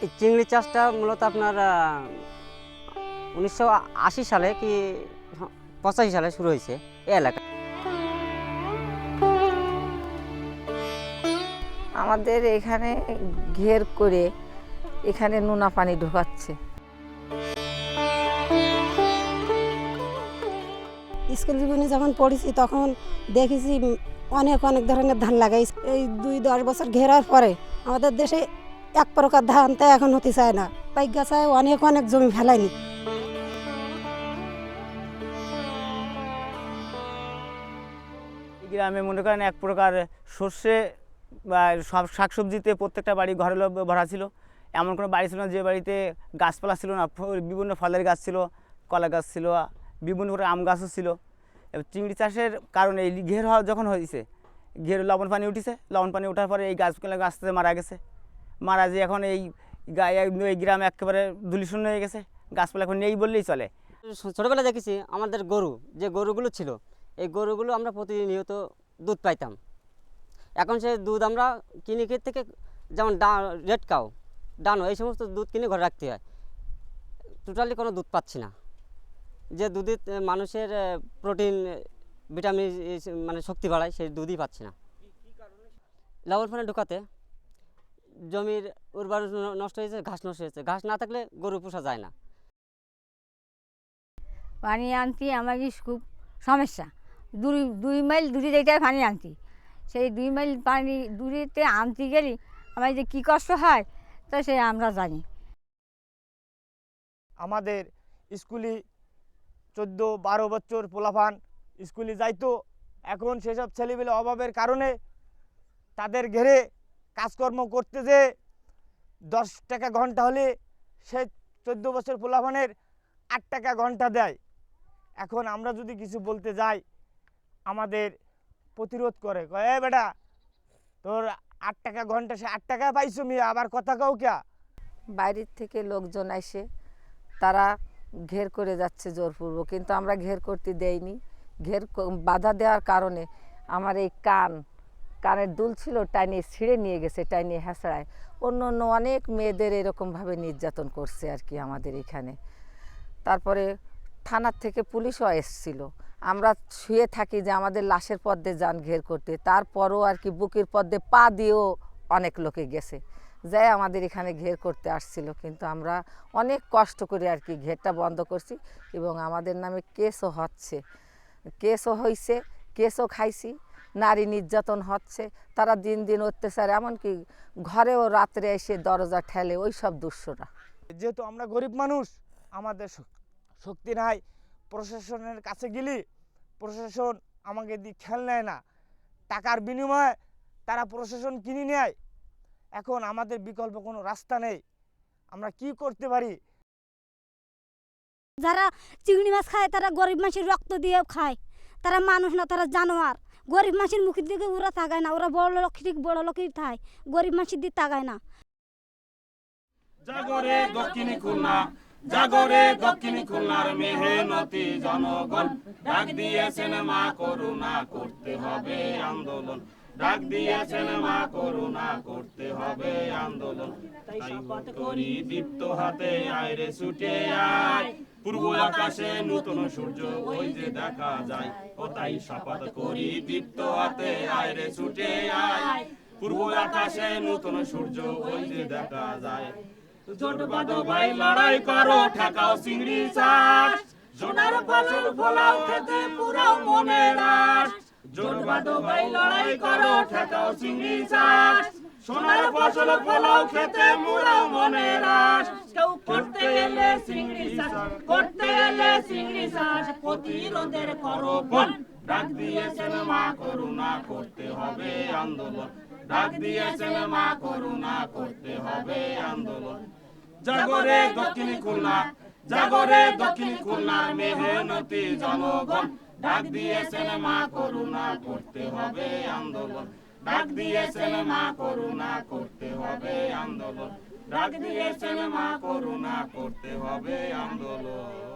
এই চিংড়ি চাষটা মূলত আপনার 1980 সালে কি 85 সালে শুরু হয়েছে এই এলাকায়। আমাদের এখানে ঘের করে এখানে নোনা পানি ঢোকাচ্ছে। স্কুল জীবনে যখন পড়েছি তখন দেখেছি অনেক অনেক ধরনের ধান লাগাই। এই 2-10 বছর ঘেরার পরে আমাদের দেশে এক প্রকার ধান তা এখন হতে চায় না। পাইক গাছায় অনেক অনেক জমি ফেলায়নি। গ্রামে মনে করেন এক প্রকার সর্ষে বা সব শাকসবজিতে প্রত্যেকটা বাড়ি ঘরে ভরা ছিল। এমন কোনো বাড়ি ছিল না যে বাড়িতে গাছপালা ছিল না। বিভিন্ন ফলের গাছ ছিল, কলা গাছ ছিল, বিভিন্ন করে আম গাছও ছিল। এবার চিংড়ি চাষের কারণে এই ঘের হওয়া যখন হয়েছে, ঘের লবণ পানি উঠেছে, লবণ পানি ওঠার পরে এই গাছগুলো আস্তে আস্তে মারা গেছে। মারা যে এখন এই গ্রাম একেবারে ধুলিশূন্য হয়ে গেছে, গাছপালা এখন নেই বললেই চলে। ছোটোবেলায় দেখেছি আমাদের গরু, যে গরুগুলো ছিল, এই গরুগুলো আমরা প্রতিনিয়ত দুধ পাইতাম। এখন সেই দুধ আমরা কিনে থেকে, যেমন রেড কাউ, ডানো, এই সমস্ত দুধ কিনে ঘরে রাখতে হয়। টোটালি কোনো দুধ পাচ্ছি না, যে দুধে মানুষের প্রোটিন, ভিটামিন মানে শক্তি বাড়ায়, সেই দুধই পাচ্ছি না। লবণ পানি ঢোকাতে জমির উর্বর নষ্ট হয়েছে, ঘাস নষ্ট হয়েছে। ঘাস না থাকলে গরু পোষা যায় না। পানি আনতে আমার খুব সমস্যা। 2 মাইল দূরে যেতে পানি আনতে, সেই 2 মাইল পানি দূরেতে আনতে গেলে আমার যে কী কষ্ট হয় তা সে আমরা জানি। আমাদের স্কুলে 14-12 বছর পোলাপান স্কুলে যাইতো। এখন সেসব ছেলেমেলে অভাবের কারণে তাদের ঘেরে কাজকর্ম করতে যে 10 টাকা ঘন্টা হলে সে 14 বছর পোলাপানের 8 টাকা ঘন্টা দেয়। এখন আমরা যদি কিছু বলতে যাই আমাদের প্রতিরোধ করে, কয় এ বেটা তোর 8 টাকা ঘন্টা, সে 8 টাকা পাইছো মিয়া, আবার কথা কাউ ক্যা। বাইরের থেকে লোকজন আসে, তারা ঘের করে যাচ্ছে জোরপূর্বক, কিন্তু আমরা ঘের করতে দেইনি। ঘের বাধা দেওয়ার কারণে আমার এই কানের দুল ছিল, টাইনে ছিঁড়ে নিয়ে গেছে, টাইনে হ্যাঁচড়ায়। অন্য অন্য অনেক মেয়েদের এরকমভাবে নির্যাতন করছে আর কি আমাদের এখানে। তারপরে থানার থেকে পুলিশও এসেছিল। আমরা শুয়ে থাকি যে আমাদের লাশের পদ্মে যান ঘের করতে, তারপরও আর কি বুকের পদ্মে পা দিয়েও অনেক লোকে গেছে, যাই আমাদের এখানে ঘের করতে আসছিল। কিন্তু আমরা অনেক কষ্ট করে আর কি ঘেরটা বন্ধ করছি, এবং আমাদের নামে কেসও হচ্ছে, কেসও হয়েছে, কেসও খাইছি। নারী নির্যাতন হচ্ছে, তারা দিন দিন অত্যাচার, এমনকি ঘরেও রাত্রে এসে দরজা ঠেলে ওই সব দুঃসরা। যেহেতু আমরা গরিব মানুষ, আমাদের শক্তি নাই, প্রশাসনের কাছে গেলি প্রশাসন আমাকে দিয়ে খেয়াল নেয় না। টাকার বিনিময়ে তারা প্রশাসন কিনে নেয়। এখন আমাদের বিকল্প কোনো রাস্তা নেই, আমরা কি করতে পারি? যারা চিংড়ি মাছ খায় তারা গরিব মানুষের রক্ত দিয়ে খায়। তারা মানুষ না, তারা জানোয়ার। গরিব মানুষের মুখের দিকে ওরা তাকায় না, ওরা বড় লোক, ঠিক বড় লোকই খায়, গরিব মানুষের দিকে তাকায় না। জাগরে দক্ষিণী খুলনা, জাগরে দক্ষিণী খুলনার মেহনতি জনগণ, ডাক দিয়েছেন মা করুণা, করতে হবে আন্দোলন। ডাক দিয়েছেন মা করুণা, করতে হবে আন্দোলন। তাই শপথ করি দীপ্ত হাতে, আয়রে ছুটে আয়, পূর্ব আকাশে নূতন সূর্য ওই যে দেখা যায়। ও তাই শপথ করি দীপ্ত হাতে, আয়রে ছুটে আয়, পূর্ব আকাশে নূতন সূর্য ওই যে দেখা যায়। জোট বাঁধো ভাই, লড়াই করো, ঠেকাও চিংড়ি চাষ, সোনার ফসল ফলাও খেতে পুরাও মনের আশ। জোট বাঁধো ভাই, লড়াই করো, ঠেকাও চিংড়ি চাষ, সোনার ফসল ফলাও খেতে মুরাও মনের আশ। কেউ করতে এলে চিংড়ি চাষ, করতে এলে চিংড়ি চাষ, প্রতিরোধের করো বন। ডাক দিয়েছেন মা করুণা, করতে হবে আন্দোলন। ডাক দিয়েছেন মা করুণা, করতে হবে আন্দোলন। জাগরে দক্ষিণী খুলনা, জাগরে দক্ষিণী খুলনার মেহনতি জনগণ, ডাক দিয়েছেন মা করুণা, করতে হবে আন্দোলন। ডাক দিয়েছেন মা করুণা, করতে হবে আন্দোলন। ডাক দিয়েছেন মা করুণা, করতে হবে আন্দোলন।